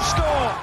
score.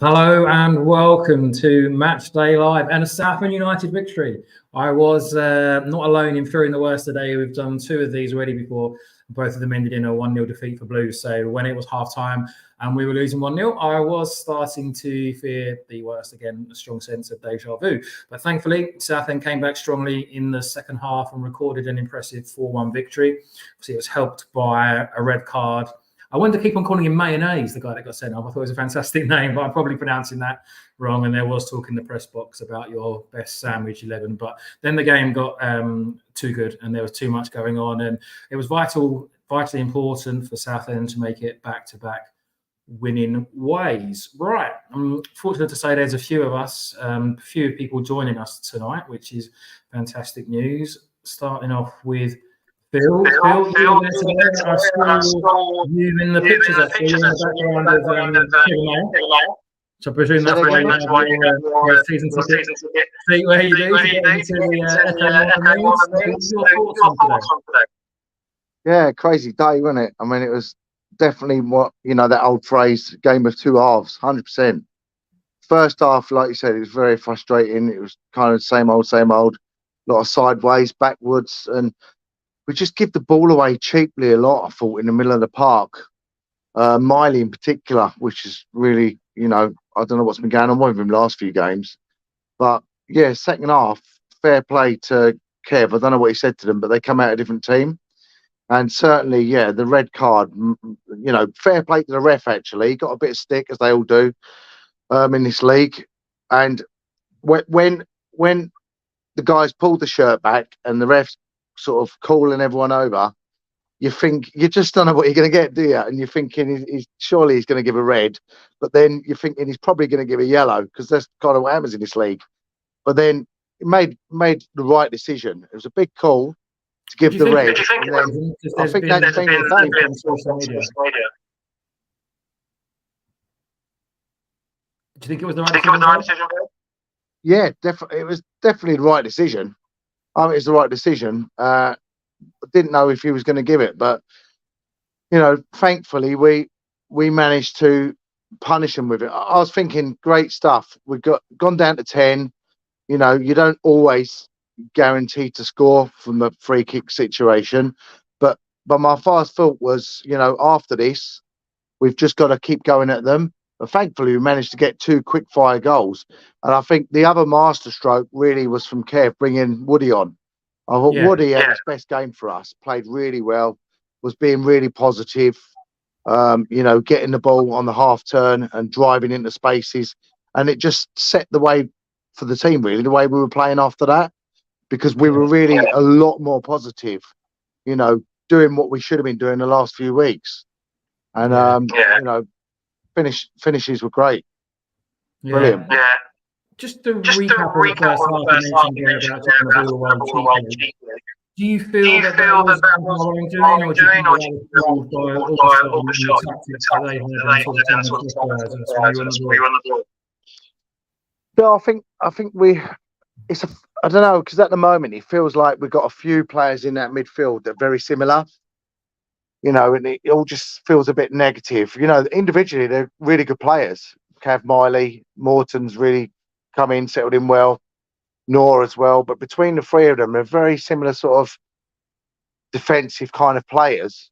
Hello and welcome to Matchday Live and a Southend United victory. I was not alone in fearing the worst today. We've done two of these already before. Both of them ended in a 1-0 defeat for Blues. So when it was half-time and we were losing 1-0, I was starting to fear the worst again, a strong sense of deja vu. But thankfully, Southend came back strongly in the second half and recorded an impressive 4-1 victory. So it was helped by a red card. I wanted to keep on calling him Mayonnaise, the guy that got sent off. I thought it was a fantastic name, but I'm probably pronouncing that wrong. And there was talk in the press box about your best sandwich 11. But then the game got too good and there was too much going on. And it was vitally important for Southend to make it back-to-back winning ways. Right. I'm fortunate to say there's a few of us, a few people joining us tonight, which is fantastic news. Starting off with Phil, you in the pictures actually in the background of Killer. So I presume that's why you have your season ticket. See where you do to get into the Yeah, crazy day, wasn't it? I mean, it was definitely that old phrase, game of two halves, 100%. First half, like you said, it was very frustrating. It was kind of same old, a lot of sideways, backwards, and we just give the ball away cheaply a lot, I thought, in the middle of the park. Miley in particular, which is really, I don't know what's been going on with him last few games. But, yeah, second half, fair play to Kev. I don't know what he said to them, but they come out a different team. And certainly, yeah, the red card, fair play to the ref, actually. He got a bit of stick, as they all do, in this league. And when the guys pulled the shirt back and the refs sort of calling everyone over, you just don't know what you're going to get, do you? And you're thinking surely he's going to give a red, but then you're thinking he's probably going to give a yellow because that's kind of what happens in this league. But then it made the right decision. It was a big call to give the red. I think that's been on social media. Do you think it was the right decision? Yeah, definitely. It was definitely the right decision. I mean, it's the right decision. I didn't know if he was going to give it, but thankfully we managed to punish him with it. I was thinking, great stuff. We've gone down to 10. You don't always guarantee to score from the free kick situation, but my first thought was, after this, we've just got to keep going at them. But thankfully, we managed to get 2 quick-fire goals. And I think the other masterstroke really was from Kev bringing Woody on. I thought Woody had his best game for us, played really well, was being really positive, getting the ball on the half turn and driving into spaces. And it just set the way for the team, really, the way we were playing after that, because we were really a lot more positive, doing what we should have been doing the last few weeks. And, finishes were great. Brilliant. Yeah. Just to recap on the first half, you mentioned about the ball away cheaply. Do you feel that was doing, or do you think that was by Aldershot the tactics that they had and sort of on the ball? No, I think I don't know, because at the moment it feels like we've got a few players in that midfield that are very similar. And it all just feels a bit negative. Individually, they're really good players. Cav, Miley, Morton's really come in, settled in well. Nor as well. But between the three of them, they're very similar sort of defensive kind of players.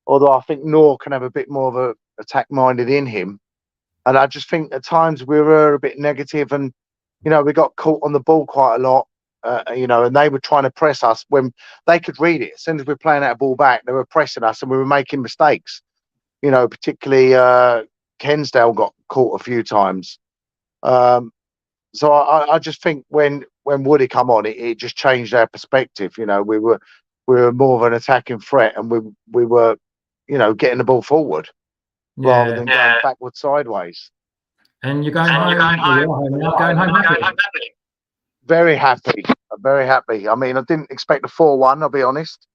Although I think Nor can have a bit more of a attack-minded in him. And I just think at times we were a bit negative and, we got caught on the ball quite a lot. And they were trying to press us when they could read it. As soon as we were playing that ball back, they were pressing us and we were making mistakes. Particularly Kensdale got caught a few times. So I just think when Woody come on, it just changed our perspective. We were more of an attacking threat and we were, getting the ball forward rather than going backwards, sideways. And you're going home. Going home happy. Very happy. I'm very happy. I mean, I didn't expect a 4-1, I'll be honest.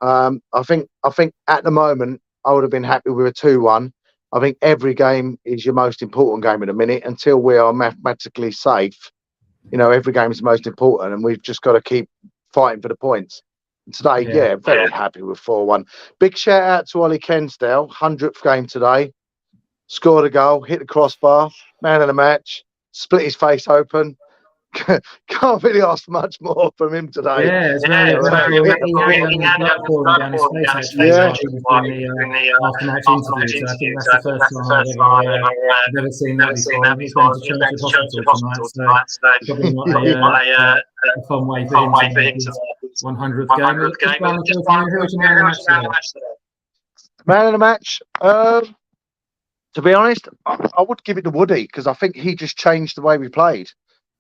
I think at the moment I would have been happy with a 2-1. I think every game is your most important game in a minute until we are mathematically safe. Every game is the most important and we've just got to keep fighting for the points. And today, very happy with 4-1. Big shout out to Ollie Kensdale, 100th game today. scored a goal, hit the crossbar, man of the match, split his face open. Can't really ask for much more from him today. Yeah, it's very eventful. He had blood pouring down his face actually. Yeah. In the after-match interview. So I think that's the first time I've ever seen that before. He's going to Chelsea Hospital tonight, so probably not a fun way for him to make his 100th game. Who's your man of the match today? Man of the match. To be honest, I would give it to Woody because I think he just changed the way we played.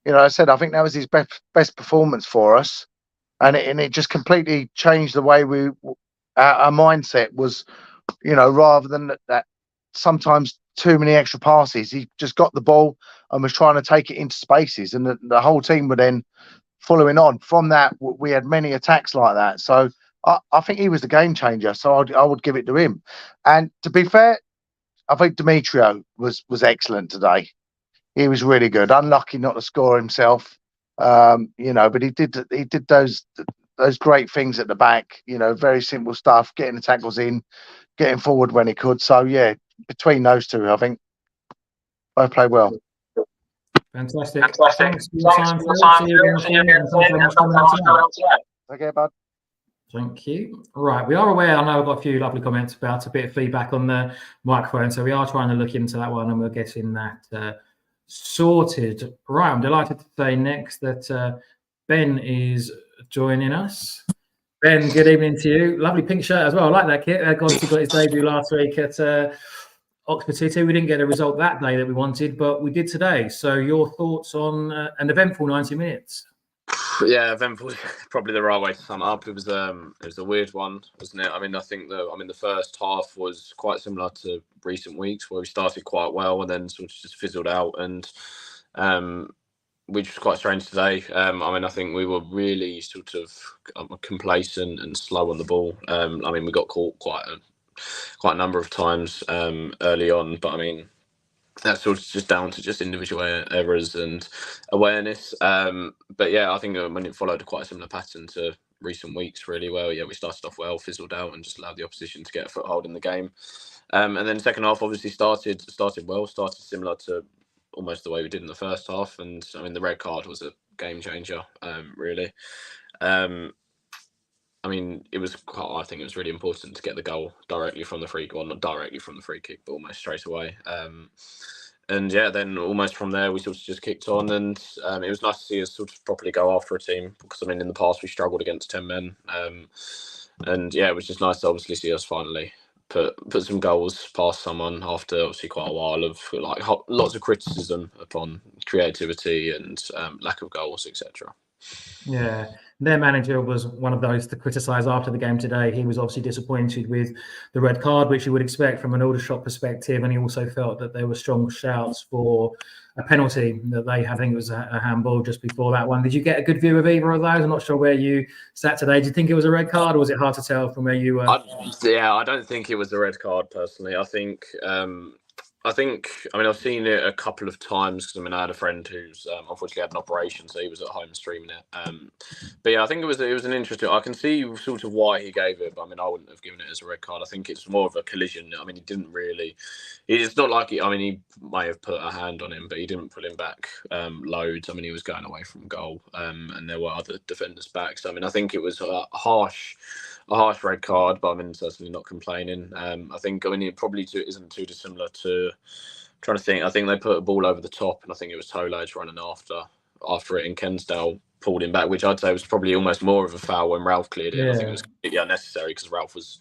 You know, I said I think that was his best performance for us, and it just completely changed the way our mindset was. You know, rather than that sometimes too many extra passes, he just got the ball and was trying to take it into spaces, and the whole team were then following on from that. We had many attacks like that, so I think he was the game changer. So I would give it to him. And to be fair, I think Demetrio was excellent today. He was really good. Unlucky not to score himself, you know, but he did those great things at the back. You know, very simple stuff, getting the tackles in, getting forward when he could. So yeah, between those two, I think both played well. Fantastic. Thanks for your time. See you again. Okay, bud. Thank you. Right, we are aware. I know I've got a few lovely comments about a bit of feedback on the microphone, so we are trying to look into that one, and we're getting that sorted. Right, I'm delighted to say next that Ben is joining us. Ben, good evening to you. Lovely pink shirt as well. I like that kit. Obviously got his debut last week at Oxford City. We didn't get a result that day that we wanted, but we did today. So your thoughts on an eventful 90 minutes? Yeah, eventful. Probably the right way to sum it up. It was a weird one, wasn't it? I mean, I think the first half was quite similar to recent weeks where we started quite well and then sort of just fizzled out, and which was quite strange today. I think we were really sort of complacent and slow on the ball. We got caught quite a number of times early on, but I mean, that's sort of just down to just individual errors and awareness. But yeah, I think when it followed quite a similar pattern to recent weeks, really, where we started off well, fizzled out, and just allowed the opposition to get a foothold in the game. And then the second half obviously started well, started similar to almost the way we did in the first half. And I mean, the red card was a game changer, really. I think it was really important to get the goal directly from the free kick. Well, not directly from the free kick, but almost straight away. And yeah, then almost from there, we sort of just kicked on, and it was nice to see us sort of properly go after a team, because in the past we struggled against 10 men. And yeah, it was just nice to obviously see us finally put some goals past someone after obviously quite a while of lots of criticism upon creativity and lack of goals, etc. Yeah, their manager was one of those to criticise after the game today. He was obviously disappointed with the red card, which you would expect from an Aldershot perspective, and he also felt that there were strong shouts for a penalty that they had. I think it was a handball just before that one. Did you get a good view of either of those? I'm not sure where you sat today. Did you think it was a red card, or was it hard to tell from where you were? I don't think it was a red card personally. I've seen it a couple of times because I had a friend who's unfortunately had an operation, so he was at home streaming it. But yeah, I think it was an interesting. I can see sort of why he gave it, but I wouldn't have given it as a red card. I think it's more of a collision. He didn't really. It's not like he may have put a hand on him, but he didn't pull him back loads. He was going away from goal, and there were other defenders back. So I think it was a harsh red card, but certainly not complaining. I think it probably isn't too dissimilar to. I'm trying to think. I think they put a ball over the top, and I think it was Tolage running after it, and Kensdale pulled him back, which I'd say was probably almost more of a foul when Ralph cleared it. Yeah. I think it was completely unnecessary because Ralph was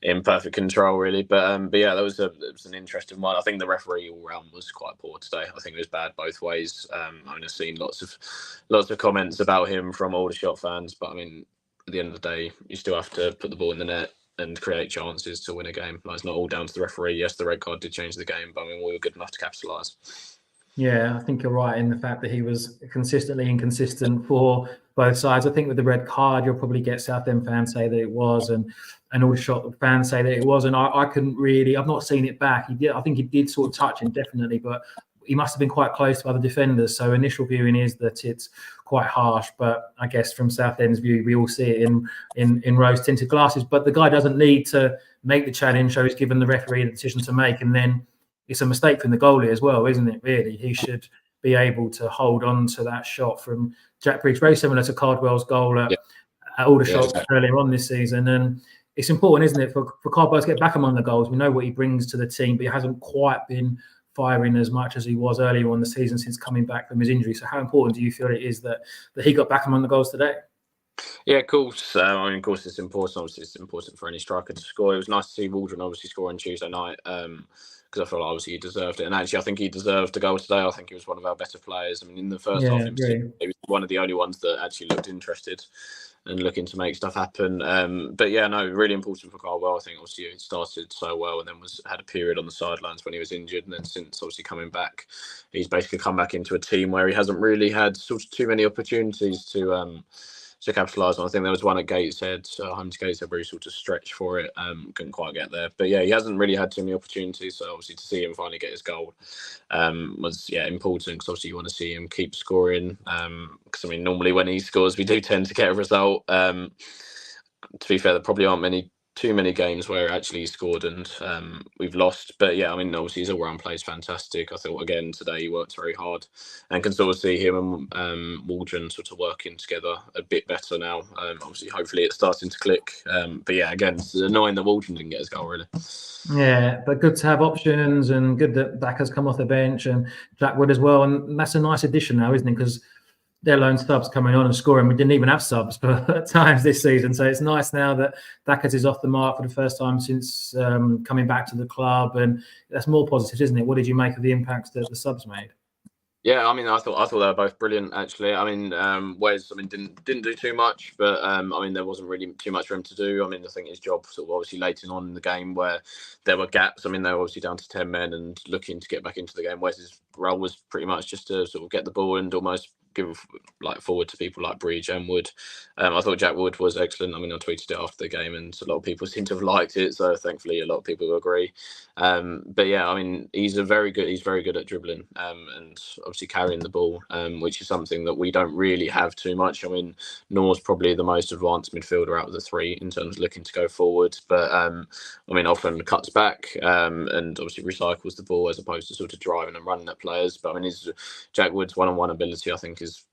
in perfect control, really. But yeah, it was an interesting one. I think the referee all round was quite poor today. I think it was bad both ways. I've seen lots of comments about him from Aldershot fans, but at the end of the day, you still have to put the ball in the net and create chances to win a game. It's not all down to the referee. Yes, the red card did change the game, but we were good enough to capitalise. Yeah, I think you're right in the fact that he was consistently inconsistent for both sides. I think with the red card, you'll probably get Southend fans say that it was, and Aldershot fans say that it was. And I couldn't really. I've not seen it back. I think he did sort of touch him definitely, but he must have been quite close to other defenders. So initial viewing is that it's quite harsh, but I guess from Southend's view, we all see it in rose-tinted glasses. But the guy doesn't need to make the challenge, so he's given the referee the decision to make. And then it's a mistake from the goalie as well, isn't it? Really, he should be able to hold on to that shot from Jack Bridge, very similar to Cardwell's goal at Aldershot earlier on this season. And it's important, isn't it, for Cardwell to get back among the goals. We know what he brings to the team, but he hasn't quite been firing as much as he was earlier on the season since coming back from his injury. So how important do you feel it is that he got back among the goals today? Yeah, of course. Of course, it's important. Obviously, it's important for any striker to score. It was nice to see Waldron obviously score on Tuesday night because I feel like obviously he deserved it. And actually, I think he deserved the goal today. I think he was one of our better players. I mean, in the first half in particular, he was one of the only ones that actually looked interested and looking to make stuff happen. But yeah, no, really important for Cardwell. I think obviously he started so well and then had a period on the sidelines when he was injured. And then since obviously coming back, he's basically come back into a team where he hasn't really had sort of too many opportunities to capitalise on. I think there was one at Gateshead, home to Gateshead, where he sort of stretched for it, couldn't quite get there. But yeah, he hasn't really had too many opportunities. So obviously to see him finally get his goal was important, because obviously you want to see him keep scoring. Because I mean, normally when he scores, we do tend to get a result. To be fair, there probably aren't too many games where actually he scored and we've lost. But yeah, I mean, obviously his all-round play is fantastic. I thought again today he worked very hard, and can sort of see him and Waldron sort of working together a bit better now. Obviously, hopefully it's starting to click. But yeah, again, it's annoying that Waldron didn't get his goal really. Yeah, but good to have options, and good that Daka's come off the bench and Jack Wood as well. And that's a nice addition now, isn't it? Because their lone subs coming on and scoring. We didn't even have subs at times this season. So it's nice now that Dackett is off the mark for the first time since coming back to the club. And that's more positive, isn't it? What did you make of the impacts that the subs made? Yeah, I mean, I thought they were both brilliant, actually. I mean, Wes, I mean, didn't do too much, but I mean, there wasn't really too much for him to do. I mean, I think his job sort of obviously late on in the game where there were gaps. I mean, they were obviously down to 10 men and looking to get back into the game. Wes's role was pretty much just to sort of get the ball and almost give like forward to people like Bridge and Wood. I thought Jack Wood was excellent. I mean, I tweeted it after the game and a lot of people seem to have liked it, so thankfully a lot of people agree. But yeah, I mean, he's very good at dribbling and obviously carrying the ball, which is something that we don't really have too much. I mean, Nor's probably the most advanced midfielder out of the three in terms of looking to go forward, but I mean, often cuts back and obviously recycles the ball as opposed to sort of driving and running at players. But I mean, Jack Wood's one-on-one ability, I think, is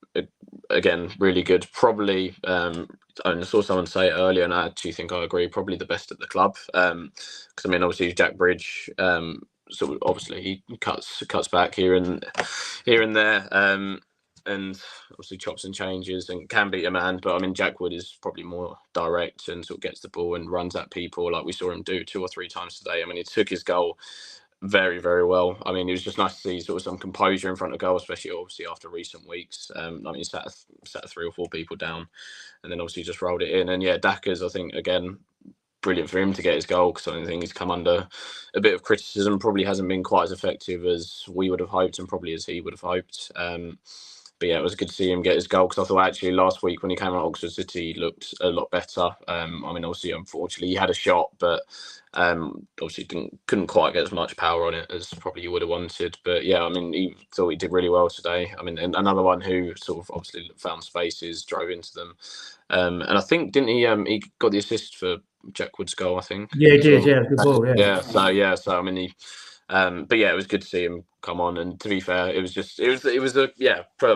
again really good. Probably I saw someone say it earlier, and I actually think I agree. Probably the best at the club. Because I mean, obviously Jack Bridge, sort of obviously he cuts back here and there, and obviously chops and changes and can beat a man. But I mean, Jack Wood is probably more direct and sort of gets the ball and runs at people like we saw him do 2 or 3 times today. I mean, he took his goal very, very well. I mean, it was just nice to see sort of some composure in front of goal, especially obviously after recent weeks. I mean, he sat 3 or 4 people down and then obviously just rolled it in. And yeah, Daka's, I think, again, brilliant for him to get his goal, because I think he's come under a bit of criticism, probably hasn't been quite as effective as we would have hoped and probably as he would have hoped. But yeah, it was good to see him get his goal, because I thought actually last week when he came out of Oxford City, he looked a lot better. I mean, obviously, unfortunately, he had a shot, but obviously couldn't quite get as much power on it as probably you would have wanted. But yeah, I mean, he thought he did really well today. I mean, and another one who sort of obviously found spaces, drove into them. And I think, didn't he got the assist for Jack Wood's goal, I think. Yeah, he did, yeah, good ball, yeah. So I mean, he but yeah, it was good to see him come on. And to be fair, it was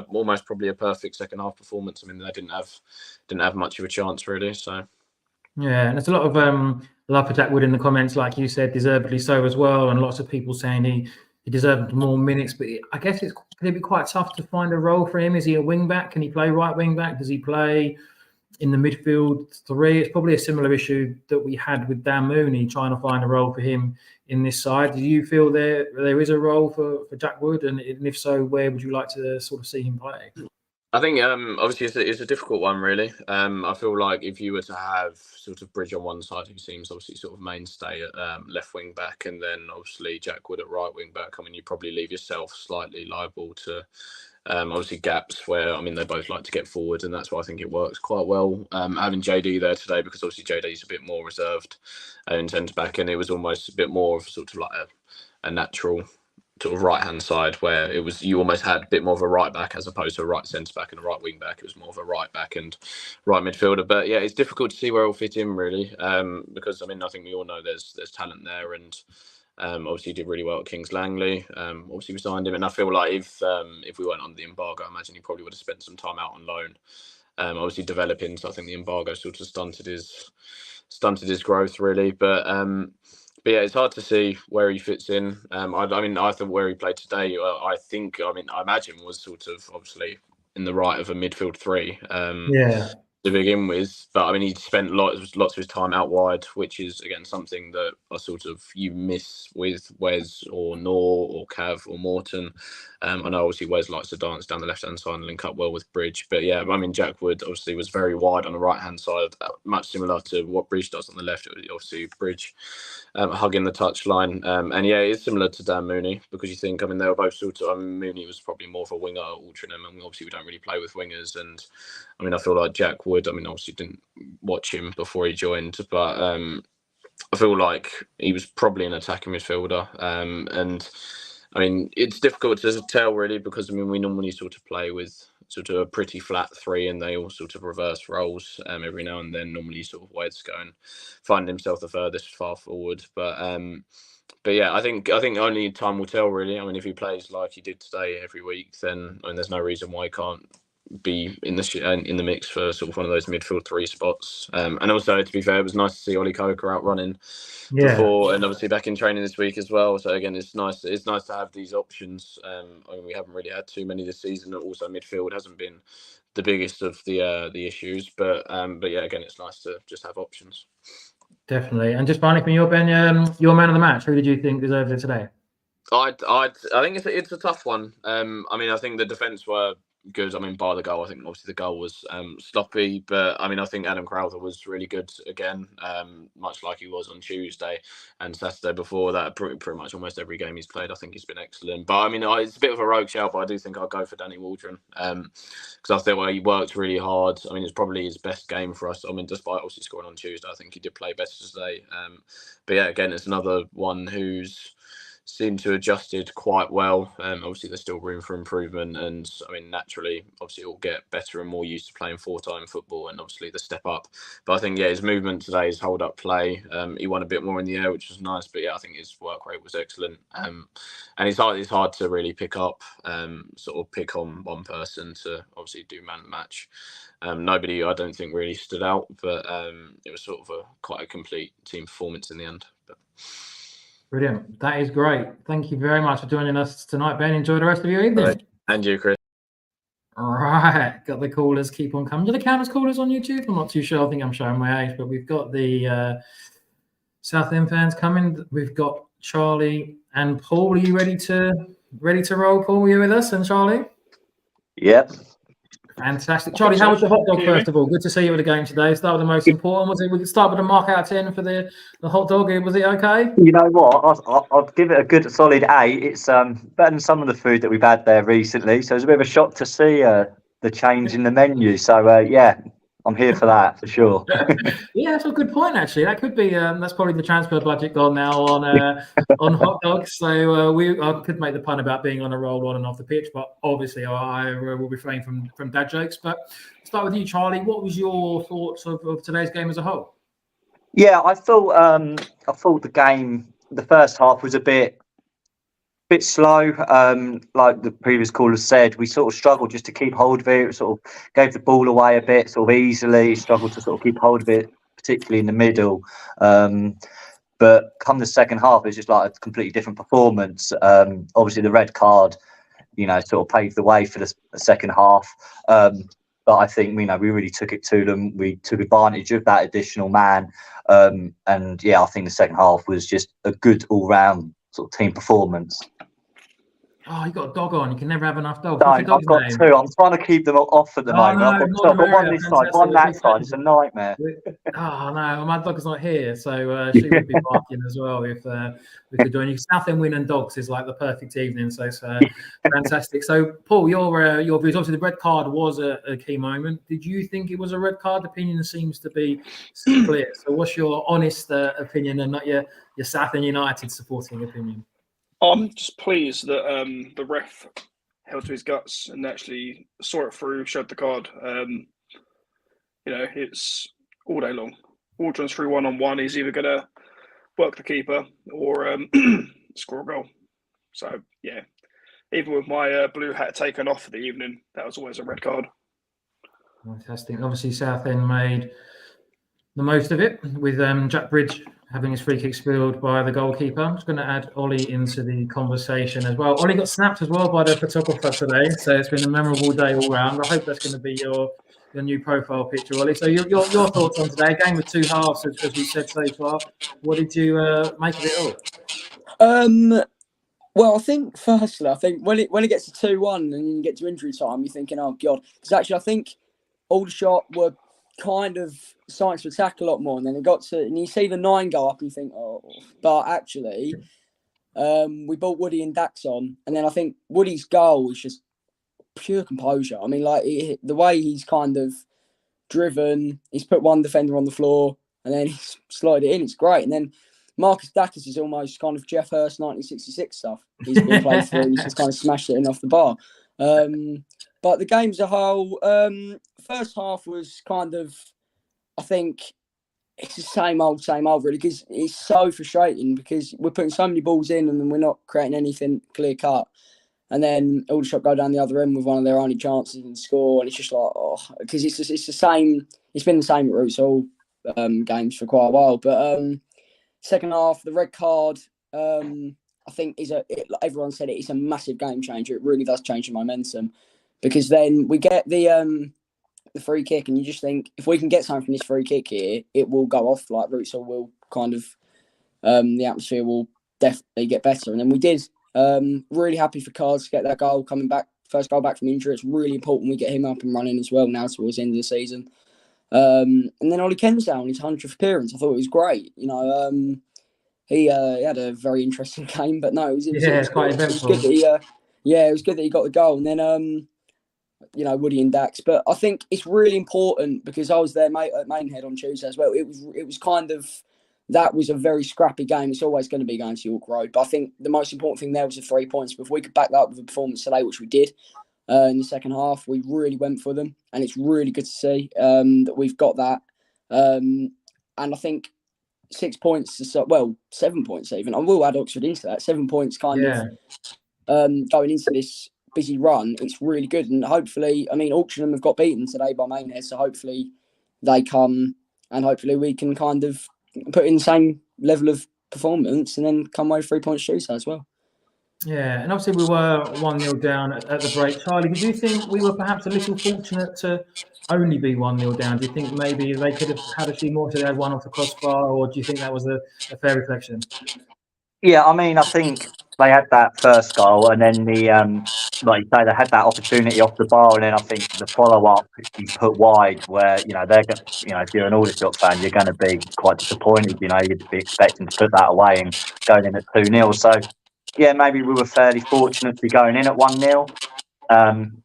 almost probably a perfect second half performance. I mean, they didn't have much of a chance really. So yeah, and there's a lot of love for Jack Wood in the comments, like you said, deservedly so as well, and lots of people saying he deserved more minutes. But I guess it's going to be quite tough to find a role for him. Is he a wing back? Can he play right wing back? Does he play in the midfield 3? It's probably a similar issue that we had with Dan Mooney, trying to find a role for him in this side. Do you feel there is a role for Jack Wood? And if so, where would you like to sort of see him play? I think obviously it's a difficult one really. I feel like if you were to have sort of Bridge on one side, who seems obviously sort of mainstay at left wing back, and then obviously Jack Wood at right wing back, I mean, you probably leave yourself slightly liable to obviously gaps where, I mean, they both like to get forward, and that's why I think it works quite well. Having JD there today, because obviously JD's a bit more reserved in centre back, and it was almost a bit more of sort of like a natural sort of right hand side, where it was, you almost had a bit more of a right back as opposed to a right centre back and a right wing back. It was more of a right back and right midfielder. But yeah, it's difficult to see where it'll fit in really, because I mean, I think we all know there's talent there, and Obviously, he did really well at Kings Langley. Obviously, we signed him, and I feel like if we weren't under the embargo, I imagine he probably would have spent some time out on loan. Obviously developing, so I think the embargo sort of stunted his growth really. But yeah, it's hard to see where he fits in. I mean, I thought where he played today, I imagine was sort of obviously in the right of a midfield three. Yeah. To begin with, but I mean, he spent lots of his time out wide, which is again something that I sort of you miss with Wes or Nor or Cav or Morton. I know obviously Wes likes to dance down the left hand side and link up well with Bridge, but yeah, I mean Jack Wood obviously was very wide on the right hand side, much similar to what Bridge does on the left. It was obviously Bridge hugging the touchline, and yeah, it's similar to Dan Mooney because you think, I mean, they were both sort of. I mean, Mooney was probably more of a winger at Altrincham, and obviously we don't really play with wingers, and I mean, I feel like Jack Wood. I mean, obviously didn't watch him before he joined, but I feel like he was probably an attacking midfielder, and I mean, it's difficult to tell really because I mean we normally sort of play with sort of a pretty flat three, and they all sort of reverse roles every now and then. Normally, sort of Wes go and find himself the furthest far forward, but yeah, I think only time will tell really. I mean, if he plays like he did today every week, then I mean, there's no reason why he can't be in the mix for sort of one of those midfield three spots. And also, to be fair, it was nice to see Ollie Coker out running before, and obviously back in training this week as well. So again, it's nice to have these options. I mean, we haven't really had too many this season. Also, midfield hasn't been the biggest of the issues, but yeah, again, it's nice to just have options. Definitely. And just finally, from your Ben, your man of the match, who did you think deserved it today? I think it's a tough one. I mean, I think the defence were good. I mean, bar the goal, I think obviously the goal was sloppy, but I mean, I think Adam Crowther was really good again, much like he was on Tuesday and Saturday before that. Pretty much almost every game he's played, I think he's been excellent. But I mean, it's a bit of a rogue shout, but I do think I'll go for Danny Waldron because I think he worked really hard. I mean, it's probably his best game for us. I mean, despite obviously scoring on Tuesday, I think he did play better today. But yeah, again, it's another one who's seem to have adjusted quite well. Obviously, there's still room for improvement, and I mean, naturally, obviously, he'll get better and more used to playing full-time football, and obviously the step up. But I think, yeah, his movement today, his hold-up play, he won a bit more in the air, which was nice. But yeah, I think his work rate was excellent, and it's hard to really pick up, sort of pick on one person to obviously do man of the match. Nobody, I don't think, really stood out, but it was sort of quite a complete team performance in the end. But Brilliant. That is great. Thank you very much for joining us tonight, Ben. Enjoy the rest of your evening. Right. And you, Chris. All right. Got the callers. Keep on coming. Do they count as callers on YouTube? I'm not too sure. I think I'm showing my age, but we've got the Southend fans coming. We've got Charlie and Paul. Are you ready to roll? Paul, are you with us? And Charlie? Yep. Fantastic. Charlie, how was the hot dog, first of all? Good to see you at the game today. Start with the most important. We could start with a mark out of 10 for the hot dog. Was it okay? You know what? I'd give it a good solid 8. It's better than some of the food that we've had there recently. So it's a bit of a shock to see the change in the menu. So, yeah, I'm here for that for sure. Yeah, that's a good point, actually. That could be that's probably the transfer budget gone now on hot dogs. So I could make the pun about being on a roll on and off the pitch, but obviously I will refrain from dad jokes. But start with you, Charlie. What was your thoughts of today's game as a whole? Yeah, I thought the game, the first half was a bit slow. Like the previous caller said, we sort of struggled just to keep hold of it. We sort of gave the ball away a bit sort of easily, struggled to sort of keep hold of it, particularly in the middle. But come the second half, it's just like a completely different performance. Obviously the red card, sort of paved the way for the second half. But I think, we really took it to them. We took advantage of that additional man. And yeah, I think the second half was just a good all-round sort of team performance. Oh, you got a dog on. You can never have enough dogs. I've got 2. I'm trying to keep them off at the moment. No, I've got one this side, one that side. It's a nightmare. Oh no, my dog is not here, so she would be barking as well if we could join you. Southend win and dogs is like the perfect evening, so it's fantastic. So, Paul, your views. Obviously, the red card was a key moment. Did you think it was a red card? The opinion seems to be split. So, what's your honest opinion and not your Southend United supporting opinion? I'm just pleased that the ref held to his guts and actually saw it through, showed the card. It's all day long. Waldron's through 1-on-1. He's either going to work the keeper or score a goal. So yeah, even with my blue hat taken off for the evening, that was always a red card. Fantastic. Obviously, Southend made the most of it with Jack Bridge having his free kick spilled by the goalkeeper. I'm just going to add Ollie into the conversation as well. Ollie got snapped as well by the photographer today, so it's been a memorable day all round. I hope that's going to be your new profile picture, Ollie. So your thoughts on today? A game with two halves, as we said so far. What did you make of it all? Well, I think firstly, when it gets to 2-1 and you get to injury time, you're thinking, oh god, because actually I think Aldershot were kind of starting to attack a lot more, and then it got to, and you see the 9 go up, and you think, oh, but actually, we brought Woody and Dax on, and then I think Woody's goal was just pure composure. I mean, like the way he's kind of driven, he's put one defender on the floor, and then he's slotted it in. It's great, and then Marcus Dacus is almost kind of Jeff Hurst 1966 stuff. He's been played through, and he's just kind of smashed it in off the bar. But the game as a whole, first half was kind of, I think, it's the same old, really, because it's so frustrating because we're putting so many balls in and then we're not creating anything clear cut. And then Aldershot go down the other end with one of their only chances and score. And it's just like, oh, because it's the same. It's been the same at Roots all games for quite a while. But second half, the red card, I think everyone said it's a massive game changer. It really does change the momentum because then we get the free kick, and you just think if we can get something from this free kick here, it will go off. Like Roots will kind of the atmosphere will definitely get better, and then we did. Really happy for Cards to get that goal coming back, first goal back from injury. It's really important we get him up and running as well now towards the end of the season. And then Ollie Kensdale, his 100th appearance, I thought it was great. You know, he had a very interesting game, but no, it was quite eventful. It was good that it was good that he got the goal, and then you know, Woody and Dax. But I think it's really important because I was there at Maidenhead on Tuesday as well. It was kind of. That was a very scrappy game. It's always going to be going to York Road. But I think the most important thing there was the 3 points. But if we could back that up with a performance today, which we did in the second half, we really went for them. And it's really good to see that we've got that. And I think 6 points, 7 points even. I will add Oxford into that. 7 points kind of going into this busy run. It's really good. And hopefully, I mean, Auctionham have got beaten today by Maidenhead. So hopefully they come and hopefully we can kind of put in the same level of performance and then come away 3 points Tuesday as well. Yeah, and obviously we were 1-0 down at the break. Charlie, did you think we were perhaps a little fortunate to only be 1-0 down? Do you think maybe they could have had a few more to they had one off the crossbar, or do you think that was a fair reflection? Yeah, I mean, I think they had that first goal, and then the like you say, they had that opportunity off the bar, and then I think the follow up you put wide, where they're if you're an Aldershot fan, you're going to be quite disappointed. You'd be expecting to put that away and going in at 2-0. So yeah, maybe we were fairly fortunate to be going in at 1-0.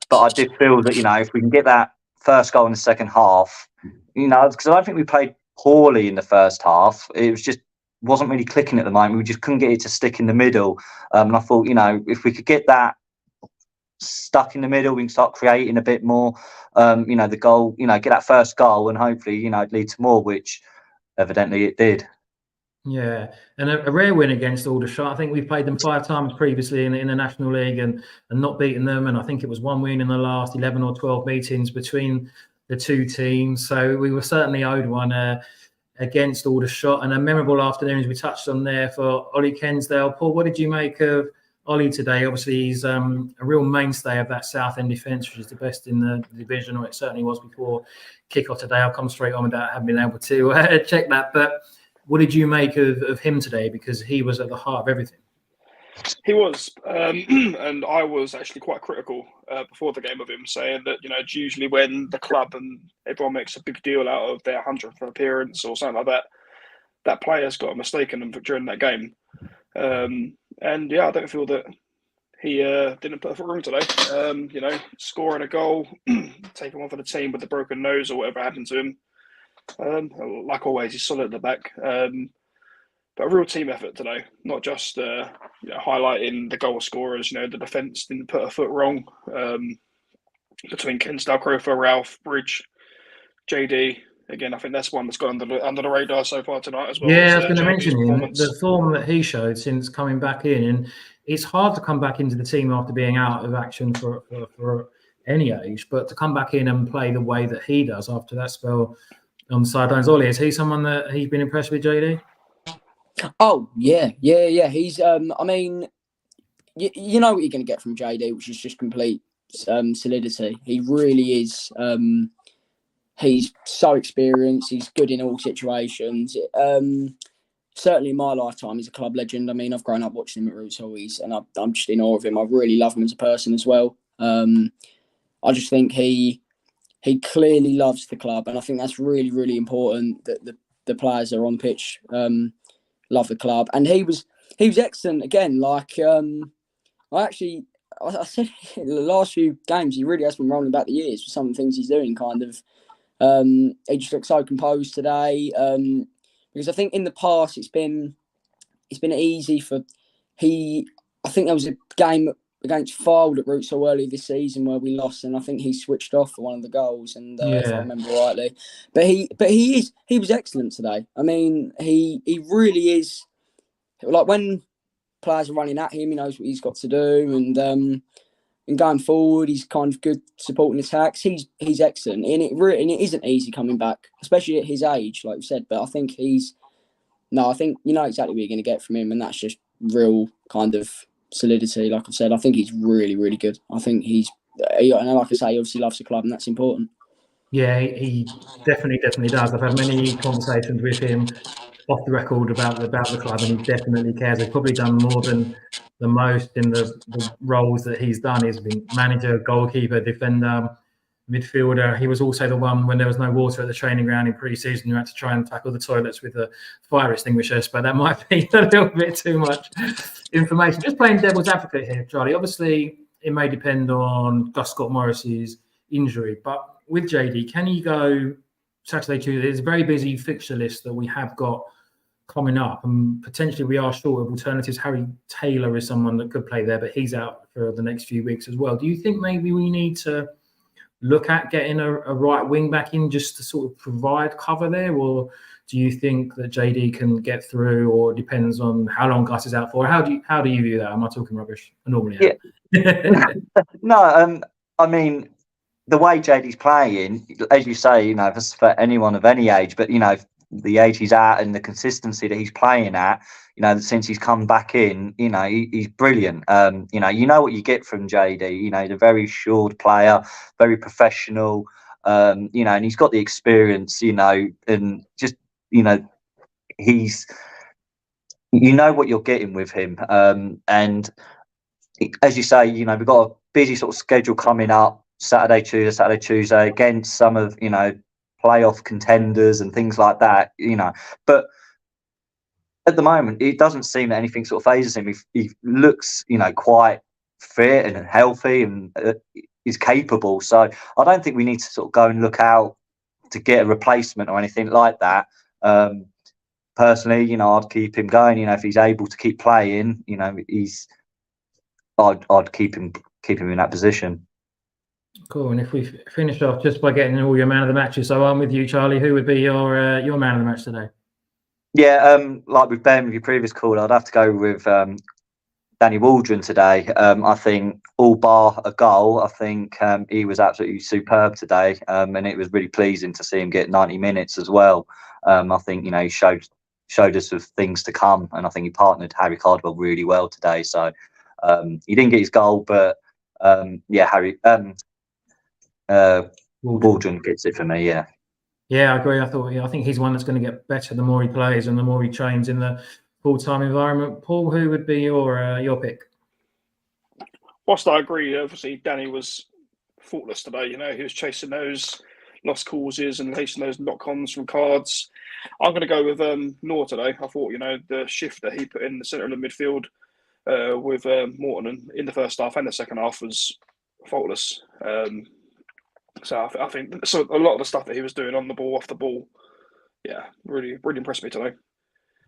But I did feel that if we can get that first goal in the second half, because I don't think we played poorly in the first half. It was just wasn't really clicking at the moment. We just couldn't get it to stick in the middle. And I thought, if we could get that stuck in the middle, we can start creating a bit more. The goal, get that first goal, and hopefully, lead to more, which evidently it did. Yeah, and a rare win against Aldershot. I think we've played them 5 times previously in the National League and not beaten them. And I think it was 1 win in the last 11 or 12 meetings between the two teams. So we were certainly owed one against Aldershot, and a memorable afternoon, as we touched on there, for Ollie Kensdale. Paul, what did you make of Ollie today? Obviously, he's a real mainstay of that Southend defence, which is the best in the division, or it certainly was before kick-off today. I'll come straight on with that. I haven't been able to check that. But what did you make of him today? Because he was at the heart of everything. He was, and I was actually quite critical before the game of him, saying that it's usually when the club and everyone makes a big deal out of their 100th appearance or something like that, that player's got a mistake in them during that game. And yeah, I don't feel that he didn't put a foot wrong today. Scoring a goal, taking one for the team with the broken nose or whatever happened to him. Like always, he's solid at the back. But a real team effort today, not just highlighting the goal scorers. The defence didn't put a foot wrong between Kensdale, Crofer, Ralph, Bridge, JD. again, I think that's one that's gone under the radar so far tonight as well. Yeah, I was as, going to JD's mention him, performance. the form that he showed since coming back in, and it's hard to come back into the team after being out of action for any age, but to come back in and play the way that he does after that spell on the sidelines. Ollie, is he someone that he's been impressed with, JD? Oh yeah. He's I mean, you know what you're going to get from JD, which is just complete solidity. He really is. He's so experienced. He's good in all situations. Certainly in my lifetime, he's a club legend. I mean, I've grown up watching him at Roots always, and I'm just in awe of him. I really love him as a person as well. I just think he clearly loves the club, and I think that's really, really important that the players that are on the pitch love the club. And he was excellent again. Like I said in the last few games, he really has been rolling back the years for some of the things he's doing. Kind of, he just looks so composed today. Because I think in the past it's been easy for I think there was a game against Fylde at Roots so early this season where we lost, and I think he switched off for one of the goals, and if I remember rightly. But he was excellent today. I mean, he really is. Like when players are running at him, he knows what he's got to do, and going forward, he's kind of good supporting attacks. He's excellent, and it isn't easy coming back, especially at his age, like we said. But I think I think you know exactly what you're going to get from him, and that's just real kind of solidity. Like I've said, I think he's really, really good. I think and like I say, he obviously loves the club, and that's important. Yeah, he definitely does. I've had many conversations with him off the record about the club, and he definitely cares. He's probably done more than the most in the roles that he's done. He's been manager, goalkeeper, defender, midfielder. He was also the one when there was no water at the training ground in pre-season who had to try and tackle the toilets with the fire extinguishers, but that might be a little bit too much information. Just playing devil's advocate here, Charlie. Obviously, it may depend on Gus Scott Morris's injury, but with JD, can he go Saturday, Tuesday? There's a very busy fixture list that we have got coming up, and potentially we are short of alternatives. Harry Taylor is someone that could play there, but he's out for the next few weeks as well. Do you think maybe we need to look at getting a right wing back in just to sort of provide cover there, or do you think that JD can get through, or it depends on how long Gus is out for? How do you view that? Am I talking rubbish? I normally am. No, I mean, the way JD's playing, as you say, you know, for anyone of any age, but you know, the age he's at and the consistency that he's playing at, you know, since he's come back in, you know, he's brilliant. You know what you get from JD. You know, he's a very assured player, very professional. You know, and he's got the experience. You know, and just you know, you know what you're getting with him. And as you say, you know, we've got a busy sort of schedule coming up. Saturday, Tuesday against some of, you know, playoff contenders and things like that, you know. But at the moment, it doesn't seem that anything sort of phases him. He looks, you know, quite fit and healthy and is capable. So I don't think we need to sort of go and look out to get a replacement or anything like that. Personally, you know, I'd keep him going. You know, if he's able to keep playing, you know, I'd keep him in that position. Cool. And if we finish off just by getting all your man of the matches, so I'm with you, Charlie. Who would be your man of the match today? Yeah, like with Ben with your previous call, I'd have to go with Danny Waldron today. I think all bar a goal, I think he was absolutely superb today, and it was really pleasing to see him get 90 minutes as well. I think, you know, he showed us of things to come, and I think he partnered Harry Cardwell really well today. So he didn't get his goal, but Harry. Waldron gets it for me. Yeah, I agree. I think he's one that's going to get better the more he plays and the more he trains in the full-time environment. Paul, who would be your pick? Whilst I agree, obviously Danny was faultless today. You know, he was chasing those lost causes and chasing those knock-ons from cards. I'm going to go with Noor today. I thought, you know, the shift that he put in the centre of the midfield with Morton in the first half and the second half was faultless. So I think so. A lot of the stuff that he was doing on the ball, off the ball, really impressed me today.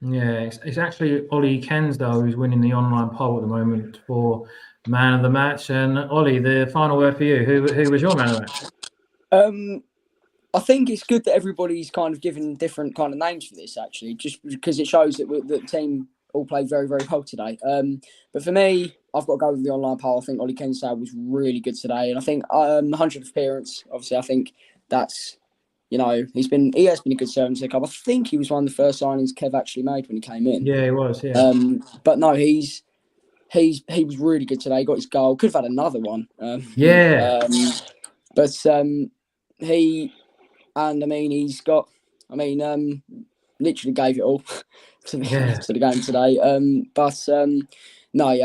Yeah, it's actually Ollie Kensdale who's winning the online poll at the moment for man of the match. And Ollie, the final word for you. Who was your man of the match? I think it's good that everybody's kind of given different kind of names for this, actually, just because it shows that the team all played very, very well today. But for me, I've got to go with the online poll. I think Ollie Kensal was really good today. And I think 100th appearance, obviously, I think that's, he has been a good servant to the club. I think he was one of the first signings Kev actually made when he came in. Yeah, he was, yeah. But no, he was really good today. He got his goal. Could have had another one. But he's got, literally gave it all to the game today.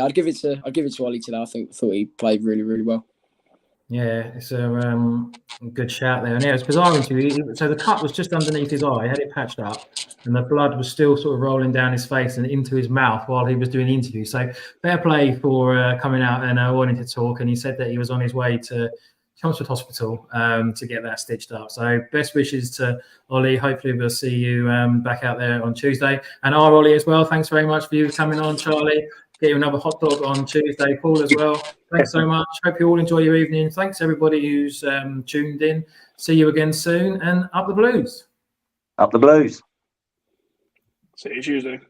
I'd give it to Ollie today. Thought he played really, really well. Yeah, it's a good shout there. And yeah, it's bizarre interview. So the cut was just underneath his eye, he had it patched up, and the blood was still sort of rolling down his face and into his mouth while he was doing the interview. So fair play for coming out and wanting to talk. And he said that he was on his way to Chelmsford Hospital to get that stitched up. So best wishes to Ollie. Hopefully we'll see you back out there on Tuesday. And our Ollie as well. Thanks very much for you coming on, Charlie. Get you another hot dog on Tuesday, Paul, as well. Thanks so much. Hope you all enjoy your evening. Thanks everybody who's tuned in. See you again soon, and up the Blues. Up the Blues. See you Tuesday.